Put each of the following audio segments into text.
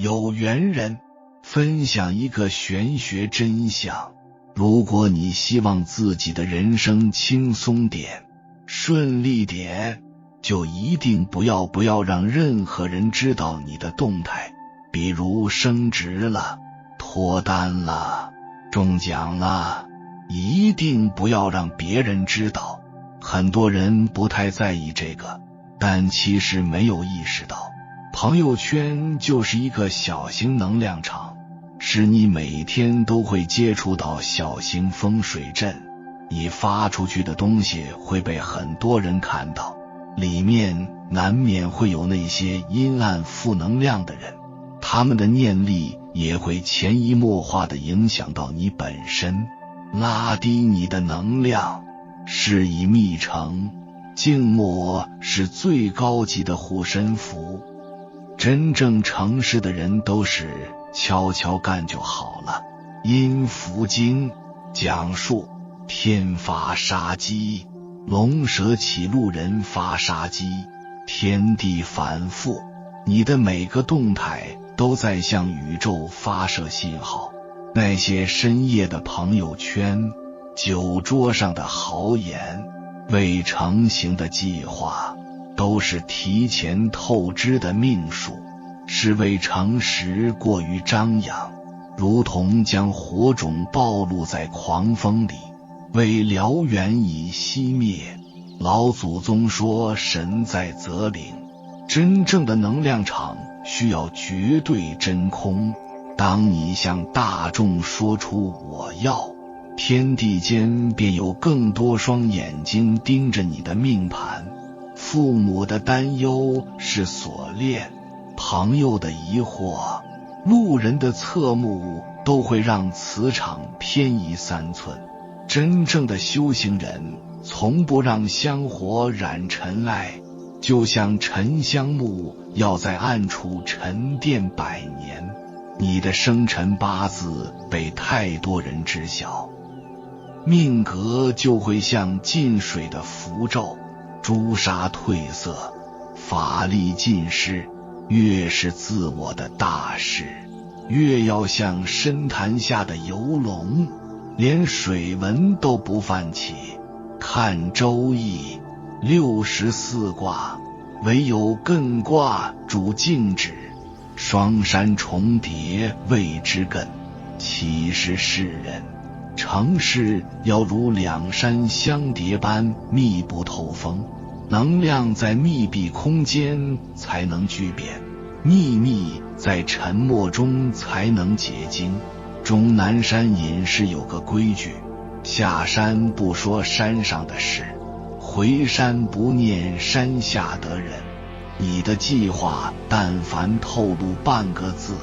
有缘人分享一个玄学真相：如果你希望自己的人生轻松点、顺利点，就一定不要让任何人知道你的动态，比如升职了、脱单了、中奖了，一定不要让别人知道。很多人不太在意这个，但其实没有意识到，朋友圈就是一个小型能量场，是你每天都会接触到小型风水阵，你发出去的东西会被很多人看到，里面难免会有那些阴暗负能量的人，他们的念力也会潜移默化地影响到你本身，拉低你的能量。事以密成，静默是最高级的护身符。真正成事的人都是悄悄干就好了。阴符经讲述，天发杀机，龙蛇起路人发杀机，天地反复，你的每个动态都在向宇宙发射信号。那些深夜的朋友圈，酒桌上的豪言，未成型的计划，都是提前透支的命数，是为诚实过于张扬，如同将火种暴露在狂风里，为燎原以熄灭。老祖宗说神在则灵，真正的能量场需要绝对真空。当你向大众说出我要，天地间便有更多双眼睛盯着你的命盘。父母的担忧是锁链，朋友的疑惑，路人的侧目，都会让磁场偏移3寸。真正的修行人从不让香火染尘埃，就像沉香木要在暗处沉淀100年。你的生辰八字被太多人知晓，命格就会像进水的符咒，朱砂褪色，法力尽失。越是自我的大事，越要像深潭下的游龙，连水纹都不泛起。看周易64卦，唯有艮卦主静止，双山重叠谓之艮。岂是世人？成事要如2山相叠般密不透风，能量在密闭空间才能聚变，秘密在沉默中才能结晶。终南山隐士有个规矩，下山不说山上的事，回山不念山下的人。你的计划但凡透露半个字，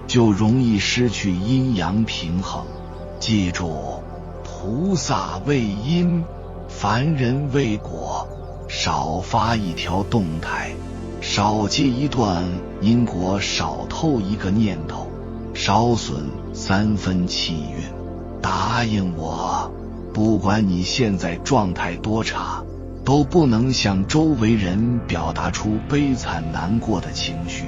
就容易失去阴阳平衡。记住，菩萨为因，凡人为果。少发一条动态，少接一段因果，少透一个念头，少损3分气运。答应我，不管你现在状态多差，都不能向周围人表达出悲惨难过的情绪，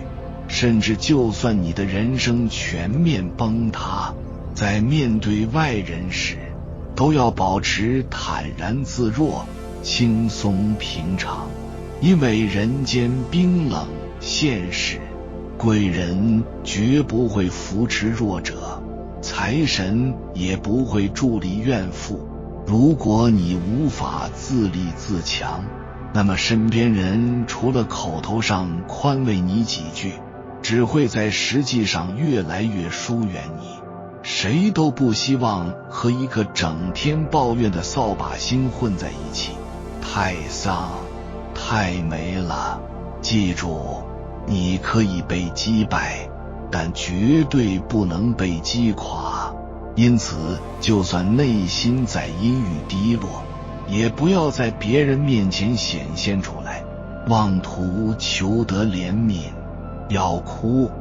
甚至就算你的人生全面崩塌，在面对外人时，都要保持坦然自若，轻松平常。因为人间冰冷现实，贵人绝不会扶持弱者，财神也不会助力怨妇。如果你无法自立自强，那么身边人除了口头上宽慰你几句，只会在实际上越来越疏远你。谁都不希望和一个整天抱怨的扫把星混在一起，太丧，太没了。记住，你可以被击败，但绝对不能被击垮。因此，就算内心再阴郁低落，也不要在别人面前显现出来，妄图求得怜悯。要哭，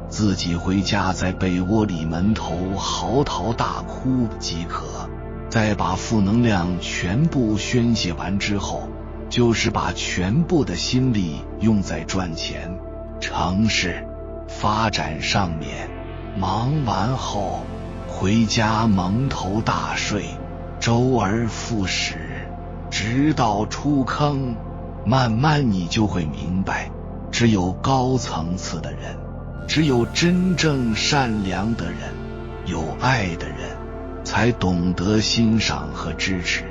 自己回家在被窝里闷头嚎啕大哭即可。在把负能量全部宣泄完之后，就是把全部的心力用在赚钱、成事、发展上面，忙完后回家蒙头大睡，周而复始，直到出坑。慢慢你就会明白，只有高层次的人，只有真正善良的人，有爱的人，才懂得欣赏和支持，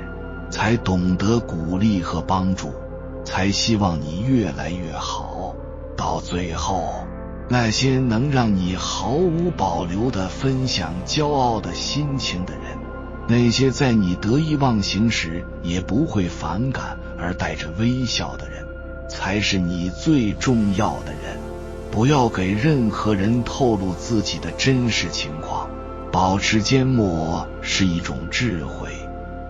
才懂得鼓励和帮助，才希望你越来越好。到最后，那些能让你毫无保留地分享骄傲的心情的人，那些在你得意忘形时也不会反感而带着微笑的人，才是你最重要的人。不要给任何人透露自己的真实情况，保持缄默是一种智慧。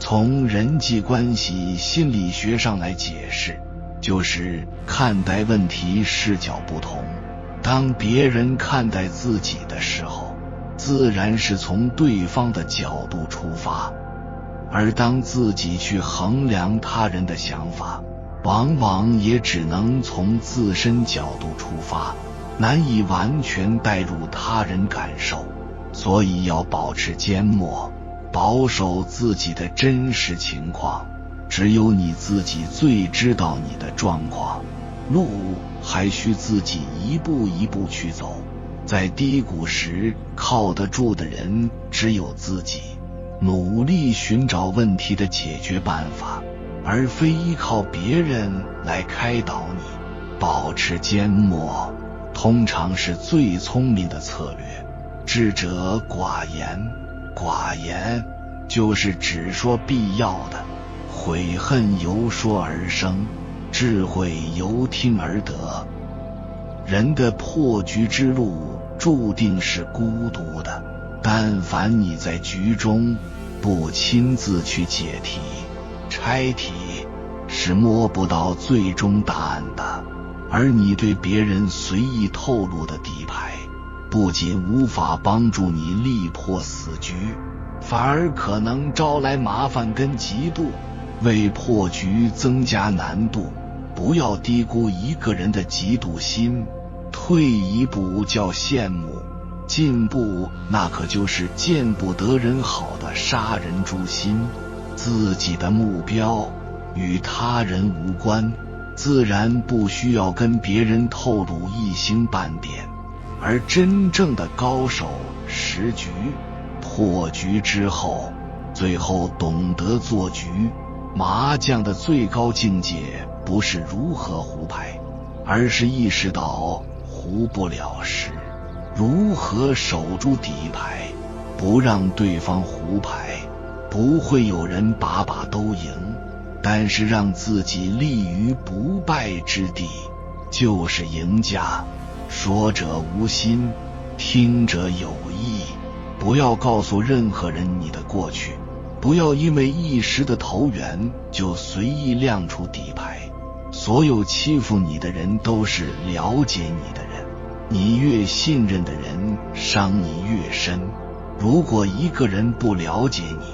从人际关系心理学上来解释，就是看待问题视角不同。当别人看待自己的时候，自然是从对方的角度出发，而当自己去衡量他人的想法，往往也只能从自身角度出发，难以完全带入他人感受。所以要保持缄默，保守自己的真实情况。只有你自己最知道你的状况，路还需自己一步一步去走。在低谷时靠得住的人只有自己，努力寻找问题的解决办法，而非依靠别人来开导你。保持缄默通常是最聪明的策略。智者寡言，寡言就是只说必要的。悔恨由说而生，智慧由听而得。人的破局之路注定是孤独的，但凡你在局中不亲自去解题、拆题，是摸不到最终答案的。而你对别人随意透露的底牌，不仅无法帮助你力破死局，反而可能招来麻烦跟嫉妒，为破局增加难度。不要低估一个人的嫉妒心，退一步叫羡慕，进步那可就是见不得人好的杀人诛心。自己的目标与他人无关，自然不需要跟别人透露一星半点。而真正的高手识局、破局之后，最后懂得做局。麻将的最高境界不是如何胡牌，而是意识到胡不了时，如何守住底牌，不让对方胡牌。不会有人把把都赢，但是让自己立于不败之地，就是赢家。说者无心，听者有意。不要告诉任何人你的过去，不要因为一时的投缘就随意亮出底牌。所有欺负你的人都是了解你的人，你越信任的人伤你越深。如果一个人不了解你，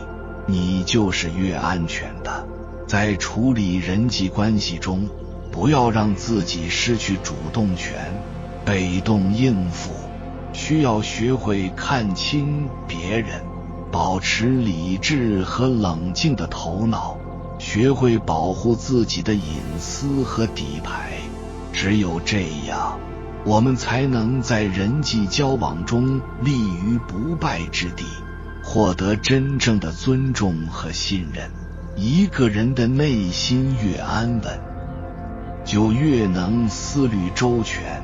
你就是越安全的。在处理人际关系中，不要让自己失去主动权，被动应付。需要学会看清别人，保持理智和冷静的头脑，学会保护自己的隐私和底牌。只有这样，我们才能在人际交往中立于不败之地，获得真正的尊重和信任。一个人的内心越安稳，就越能思虑周全，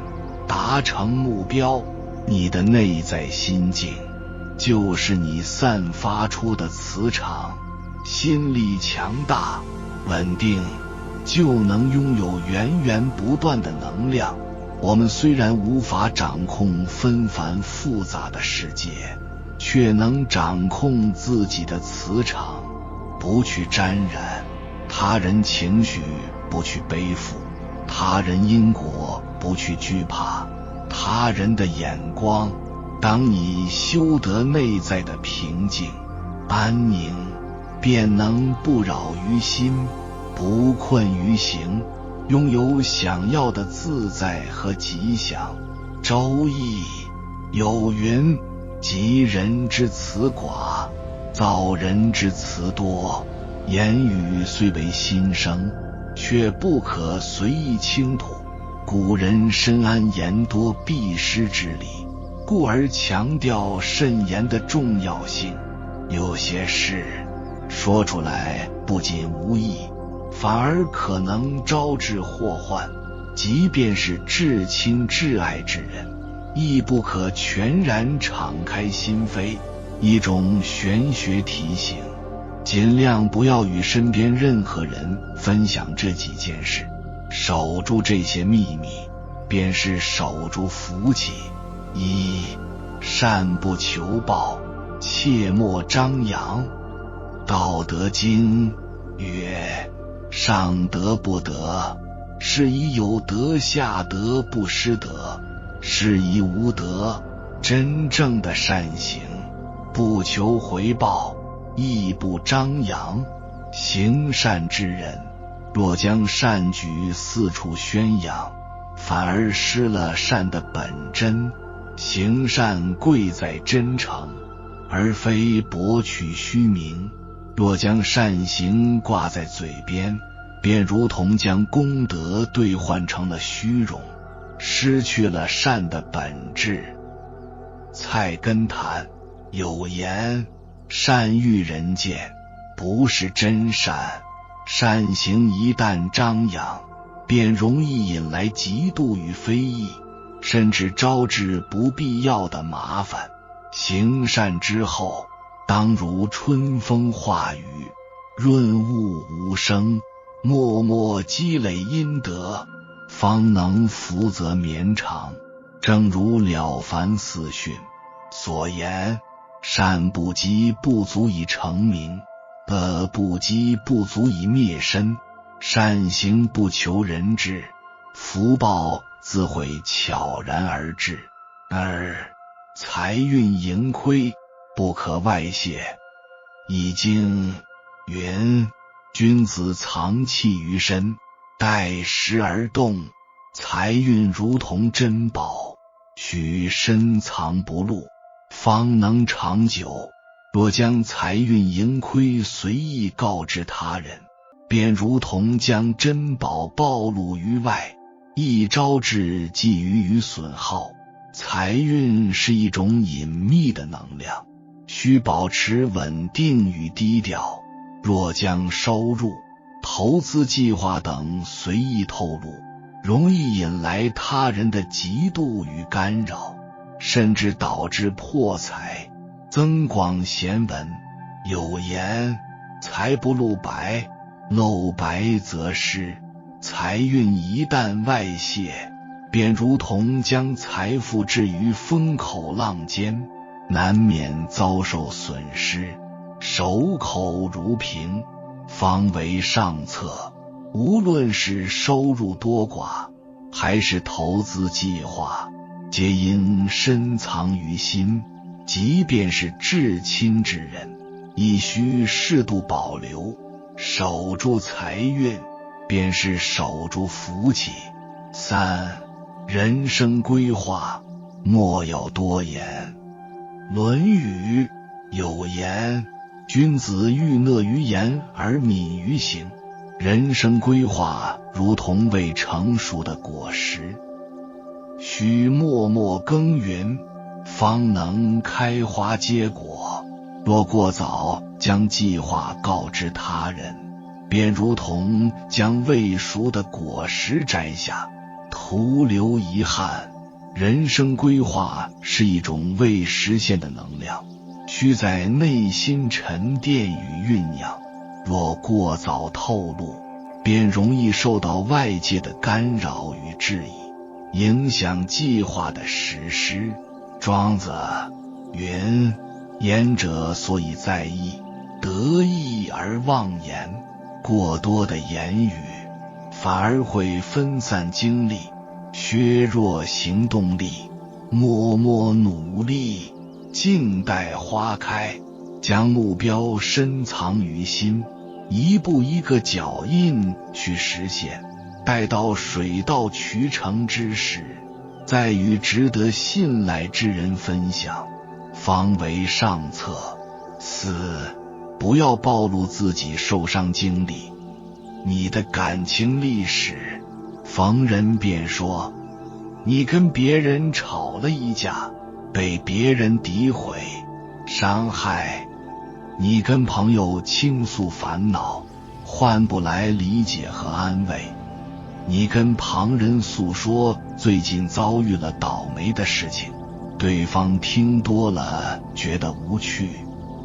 达成目标。你的内在心境就是你散发出的磁场，心力强大、稳定，就能拥有源源不断的能量。我们虽然无法掌控纷繁复杂的世界，却能掌控自己的磁场，不去沾染他人情绪，不去背负他人因果，不去惧怕他人的眼光。当你修得内在的平静、安宁，便能不扰于心，不困于形，拥有想要的自在和吉祥。周易有云：及人之辞寡，造人之辞多。言语虽为心声，却不可随意倾吐。古人深谙言多必失之理，故而强调慎言的重要性。有些事说出来不仅无益，反而可能招致祸患。即便是至亲至爱之人，亦不可全然敞开心扉。一种玄学提醒，尽量不要与身边任何人分享这几件事。守住这些秘密，便是守住福气。一、善不求报，切莫张扬。道德经曰：上德不德，是以有德下德不失德，是以无德。真正的善行，不求回报，亦不张扬。行善之人，若将善举四处宣扬，反而失了善的本真。行善贵在真诚，而非博取虚名。若将善行挂在嘴边，便如同将功德兑换成了虚荣，失去了善的本质。菜根谭有言：善欲人见，不是真善。善行一旦张扬，便容易引来嫉妒与非议，甚至招致不必要的麻烦。行善之后，当如春风化雨，润物无声，默默积累阴德，方能福泽绵长。正如《了凡四训》所言：善不积不足以成名，恶不积不足以灭身。善行不求人知，福报自会悄然而至。二、财运盈亏，不可外泄。易经云：君子藏器于身，待时而动。财运如同珍宝，须深藏不露，方能长久。若将财运盈亏随意告知他人，便如同将珍宝暴露于外，易招致觊觎与损耗。财运是一种隐秘的能量，需保持稳定与低调。若将收入、投资计划等随意透露，容易引来他人的嫉妒与干扰，甚至导致破财。增广贤文有言：财不露白，露白则失。财运一旦外泄，便如同将财富置于风口浪尖，难免遭受损失。守口如瓶，方为上策。无论是收入多寡，还是投资计划，皆应深藏于心。即便是至亲之人，亦需适度保留。守住财运，便是守住福气。三、人生规划，莫要多言。论语有言：君子欲讷于言而敏于行。人生规划如同未成熟的果实，需默默耕耘，方能开花结果。若过早将计划告知他人，便如同将未熟的果实摘下，徒留遗憾。人生规划是一种未实现的能量，需在内心沉淀与酝酿。若过早透露，便容易受到外界的干扰与质疑，影响计划的实施。庄子云：言者所以在意，得意而忘言。过多的言语反而会分散精力，削弱行动力。默默努力，静待花开，将目标深藏于心，一步一个脚印去实现。待到水到渠成之时，在与值得信赖之人分享，方为上策。4. 不要暴露自己受伤经历。你的感情历史，逢人便说，你跟别人吵了一架，被别人诋毁、伤害；你跟朋友倾诉烦恼，换不来理解和安慰；你跟旁人诉说最近遭遇了倒霉的事情，对方听多了觉得无趣，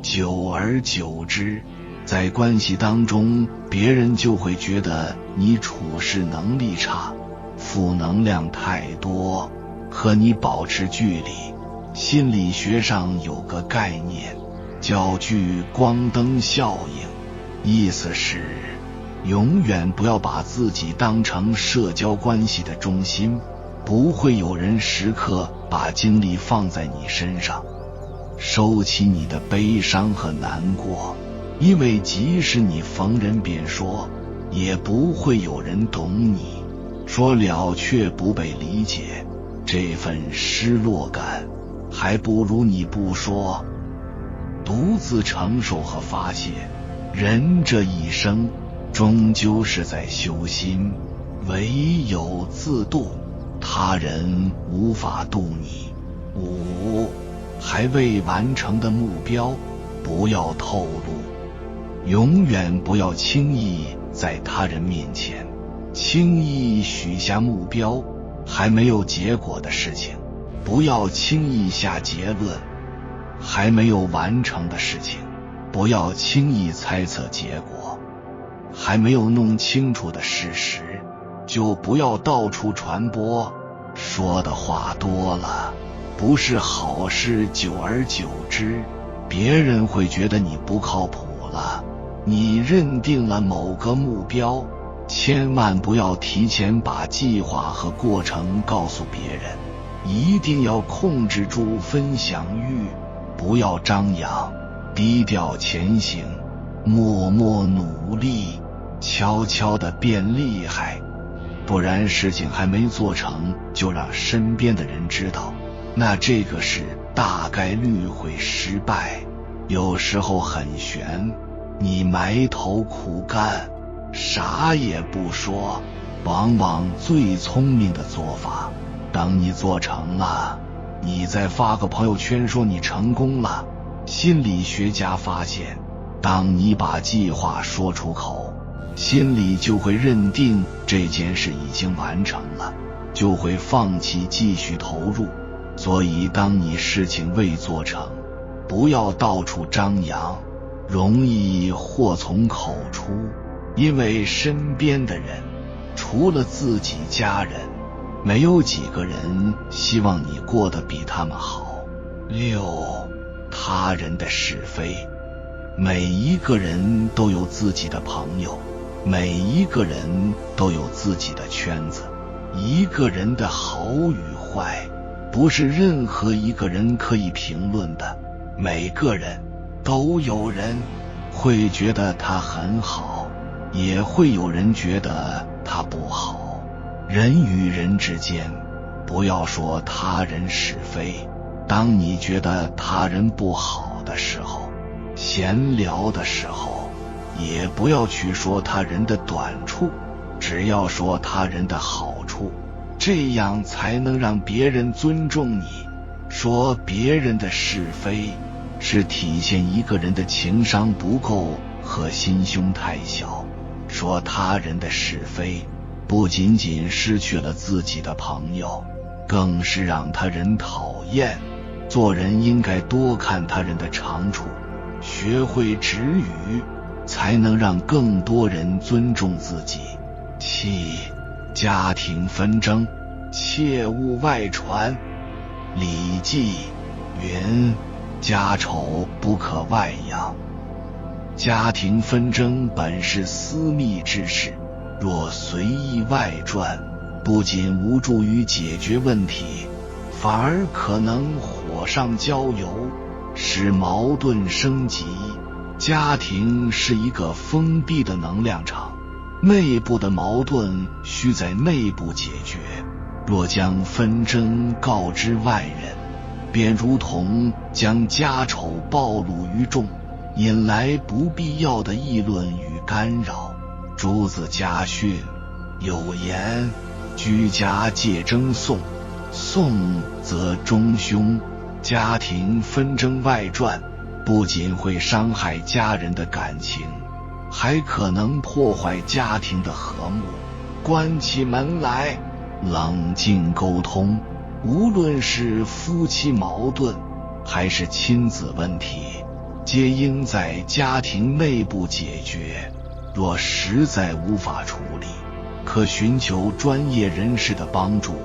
久而久之，在关系当中，别人就会觉得你处事能力差，负能量太多，和你保持距离。心理学上有个概念叫聚光灯效应，意思是永远不要把自己当成社交关系的中心，不会有人时刻把精力放在你身上。收起你的悲伤和难过，因为即使你逢人便说，也不会有人懂你。说了却不被理解，这份失落感还不如你不说。独自承受和发泄，人这一生终究是在修心，唯有自度，他人无法度你。5. 还未完成的目标，不要透露。永远不要轻易在他人面前轻易许下目标，还没有结果的事情，不要轻易下结论；还没有完成的事情，不要轻易猜测结果；还没有弄清楚的事实，就不要到处传播。说的话多了，不是好事，久而久之，别人会觉得你不靠谱了。你认定了某个目标，千万不要提前把计划和过程告诉别人，一定要控制住分享欲，不要张扬，低调前行，默默努力，悄悄地变厉害。不然事情还没做成就让身边的人知道，那这个事大概率会失败。有时候很悬，你埋头苦干，啥也不说，往往最聪明的做法，等你做成了，你再发个朋友圈说你成功了。心理学家发现，当你把计划说出口，心里就会认定这件事已经完成了，就会放弃继续投入。所以当你事情未做成，不要到处张扬，容易祸从口出，因为身边的人除了自己家人，没有几个人希望你过得比他们好。6. 他人的是非。每一个人都有自己的朋友，每一个人都有自己的圈子。一个人的好与坏，不是任何一个人可以评论的。每个人都有人会觉得他很好，也会有人觉得他不好。人与人之间，不要说他人是非。当你觉得他人不好的时候，闲聊的时候，也不要去说他人的短处，只要说他人的好处，这样才能让别人尊重你。说别人的是非，是体现一个人的情商不够和心胸太小。说他人的是非，不仅仅失去了自己的朋友，更是让他人讨厌。做人应该多看他人的长处，学会止语，才能让更多人尊重自己。7. 家庭纷争，切勿外传。礼记云：家丑不可外扬。家庭纷争本是私密之事，若随意外传，不仅无助于解决问题，反而可能火上浇油，使矛盾升级。家庭是一个封闭的能量场，内部的矛盾需在内部解决，若将纷争告知外人，便如同将家丑暴露于众，引来不必要的议论与干扰。朱子家训有言：居家戒争讼，讼则中凶。家庭纷争外传不仅会伤害家人的感情，还可能破坏家庭的和睦。关起门来冷静沟通，无论是夫妻矛盾还是亲子问题，皆应在家庭内部解决。若实在无法处理，可寻求专业人士的帮助，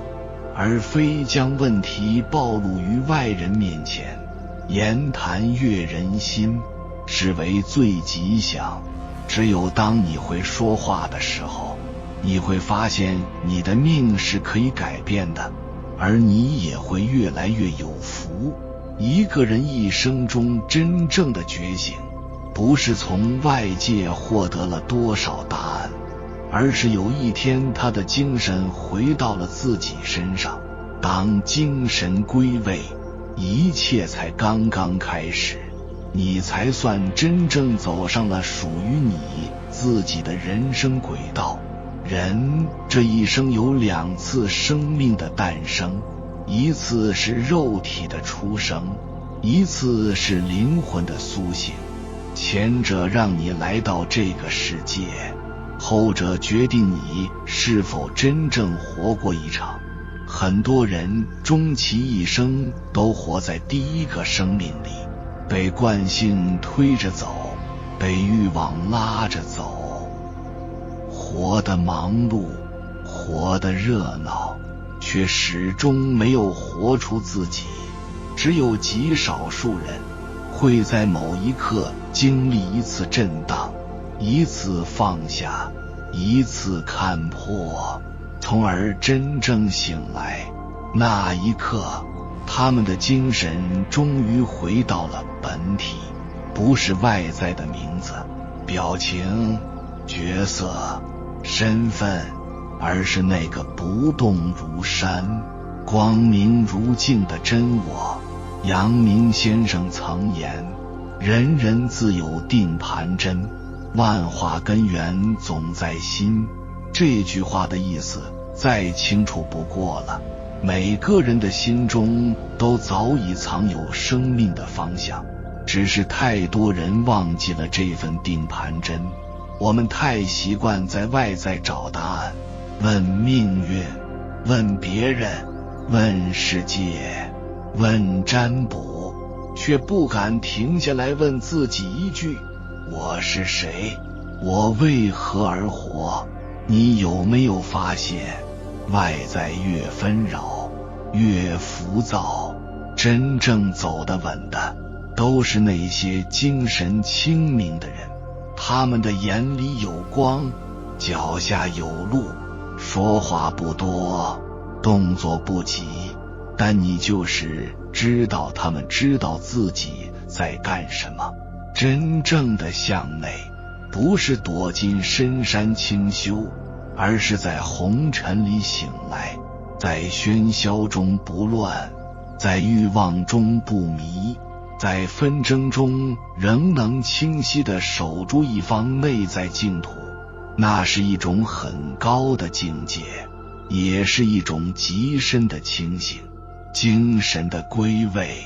而非将问题暴露于外人面前。言谈悦人心，是为最吉祥。只有当你会说话的时候，你会发现你的命是可以改变的，而你也会越来越有福。一个人一生中真正的觉醒，不是从外界获得了多少答案，而是有一天他的精神回到了自己身上。当精神归位，一切才刚刚开始，你才算真正走上了属于你自己的人生轨道。人这一生有2次生命的诞生，一次是肉体的出生，一次是灵魂的苏醒。前者让你来到这个世界，后者决定你是否真正活过一场。很多人终其一生都活在第一个生命里，被惯性推着走，被欲望拉着走，活得忙碌，活得热闹，却始终没有活出自己。只有极少数人会在某一刻经历一次震荡，一次放下，一次看破，从而真正醒来。那一刻，他们的精神终于回到了本体，不是外在的名字、表情、角色、身份，而是那个不动如山、光明如镜的真我。阳明先生曾言：人人自有定盘针，万化根源总在心。这句话的意思再清楚不过了，每个人的心中都早已藏有生命的方向，只是太多人忘记了这份定盘针。我们太习惯在外在找答案，问命运，问别人，问世界，问占卜，却不敢停下来问自己一句：我是谁？我为何而活？你有没有发现，外在越纷扰，越浮躁，真正走得稳的，都是那些精神清明的人。他们的眼里有光，脚下有路，说话不多，动作不急，但你就是知道他们知道自己在干什么。真正的向内，不是躲进深山清修，而是在红尘里醒来，在喧嚣中不乱，在欲望中不迷，在纷争中仍能清晰地守住一方内在净土。那是一种很高的境界，也是一种极深的清醒。精神的归位，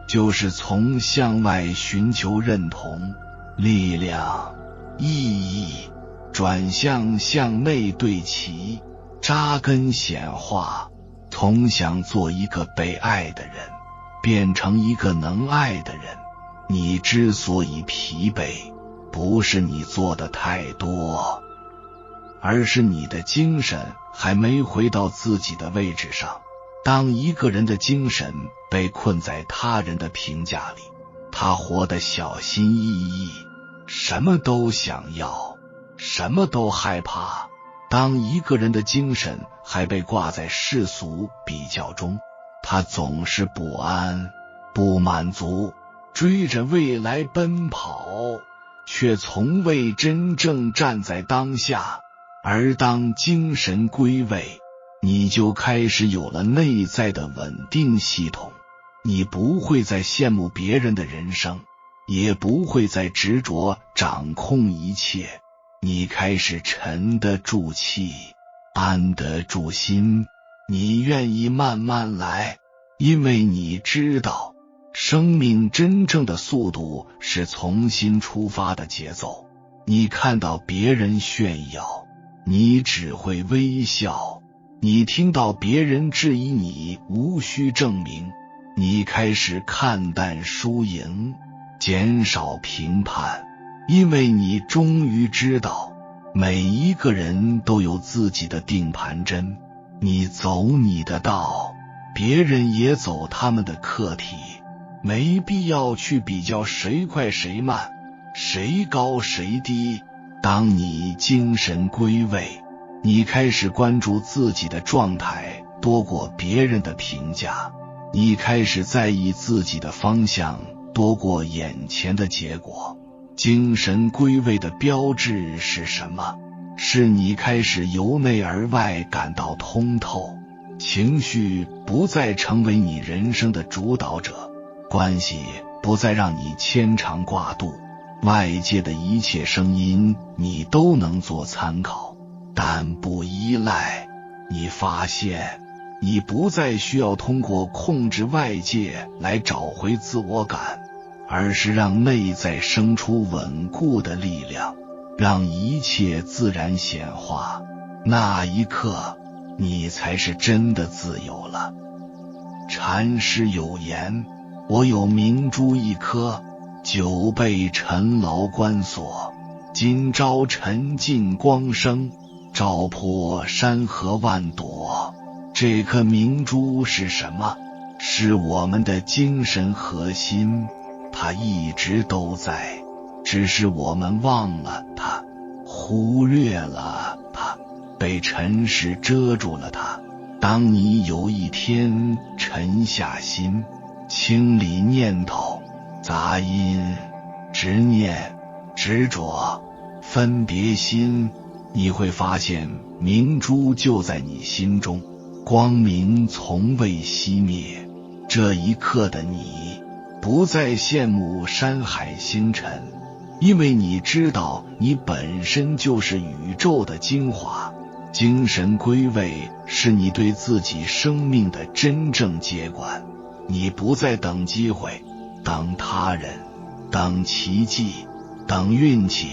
就是从向外寻求认同、力量、意义，转向内对齐，扎根显化，从想做一个被爱的人，变成一个能爱的人。你之所以疲惫，不是你做的太多，而是你的精神还没回到自己的位置上。当一个人的精神被困在他人的评价里，他活得小心翼翼，什么都想要，什么都害怕。当一个人的精神还被挂在世俗比较中，他总是不安、不满足，追着未来奔跑，却从未真正站在当下。而当精神归位，你就开始有了内在的稳定系统。你不会再羡慕别人的人生，也不会再执着掌控一切。你开始沉得住气，安得住心。你愿意慢慢来，因为你知道生命真正的速度是重新出发的节奏。你看到别人炫耀，你只会微笑；你听到别人质疑你，无需证明。你开始看淡输赢，减少评判，因为你终于知道每一个人都有自己的定盘针。你走你的道，别人也走他们的课题，没必要去比较谁快谁慢，谁高谁低。当你精神归位，你开始关注自己的状态多过别人的评价，你开始在意自己的方向多过眼前的结果。精神归位的标志是什么？是你开始由内而外感到通透，情绪不再成为你人生的主导者，关系不再让你牵肠挂肚，外界的一切声音你都能做参考，但不依赖。你发现你不再需要通过控制外界来找回自我感，而是让内在生出稳固的力量，让一切自然显化。那一刻，你才是真的自由了。禅师有言，我有明珠一颗，久被尘劳关锁，今朝沉尽光生，照破山河万朵。这颗明珠是什么？是我们的精神核心，它一直都在，只是我们忘了它，忽略了它，被尘世遮住了它。当你有一天沉下心，清理念头、杂音、执念、执着、分别心，你会发现明珠就在你心中，光明从未熄灭。这一刻的你不再羡慕山海星辰，因为你知道你本身就是宇宙的精华。精神归位是你对自己生命的真正接管，你不再等机会，等他人，等奇迹，等运气。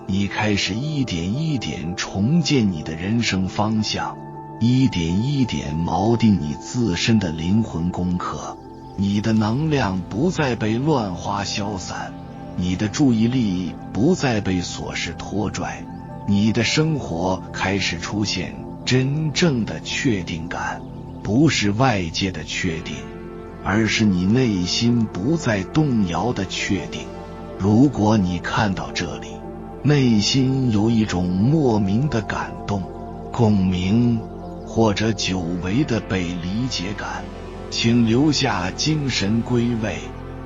你开始一点一点重建你的人生方向，一点一点锚定你自身的灵魂功课。你的能量不再被乱花消散，你的注意力不再被琐事拖拽，你的生活开始出现真正的确定感，不是外界的确定，而是你内心不再动摇的确定。如果你看到这里，内心有一种莫名的感动、共鸣，或者久违的被理解感，请留下精神归位，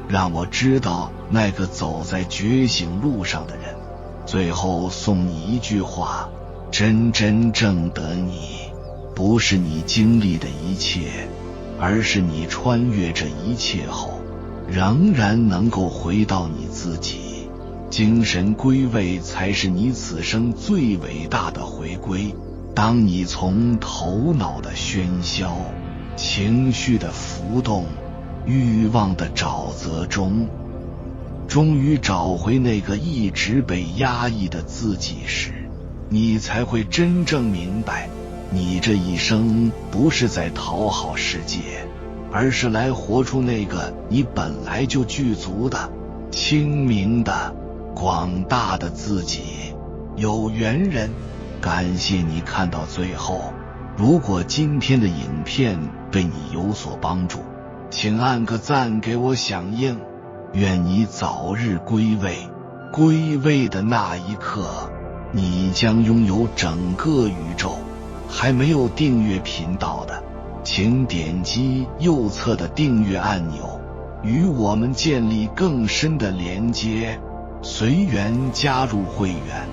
让我知道那个走在觉醒路上的人。最后送你一句话，真正的你，不是你经历的一切，而是你穿越这一切后，仍然能够回到你自己。精神归位才是你此生最伟大的回归。当你从头脑的喧嚣、情绪的浮动、欲望的沼泽中，终于找回那个一直被压抑的自己时，你才会真正明白，你这一生不是在讨好世界，而是来活出那个你本来就具足的、清明的、广大的自己。有缘人，感谢你看到最后。如果今天的影片对你有所帮助，请按个赞给我响应。愿你早日归位，归位的那一刻，你将拥有整个宇宙。还没有订阅频道的，请点击右侧的订阅按钮，与我们建立更深的连接。随缘加入会员，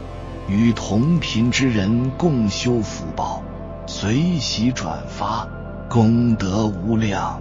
与同频之人共修福报。随喜转发，功德无量。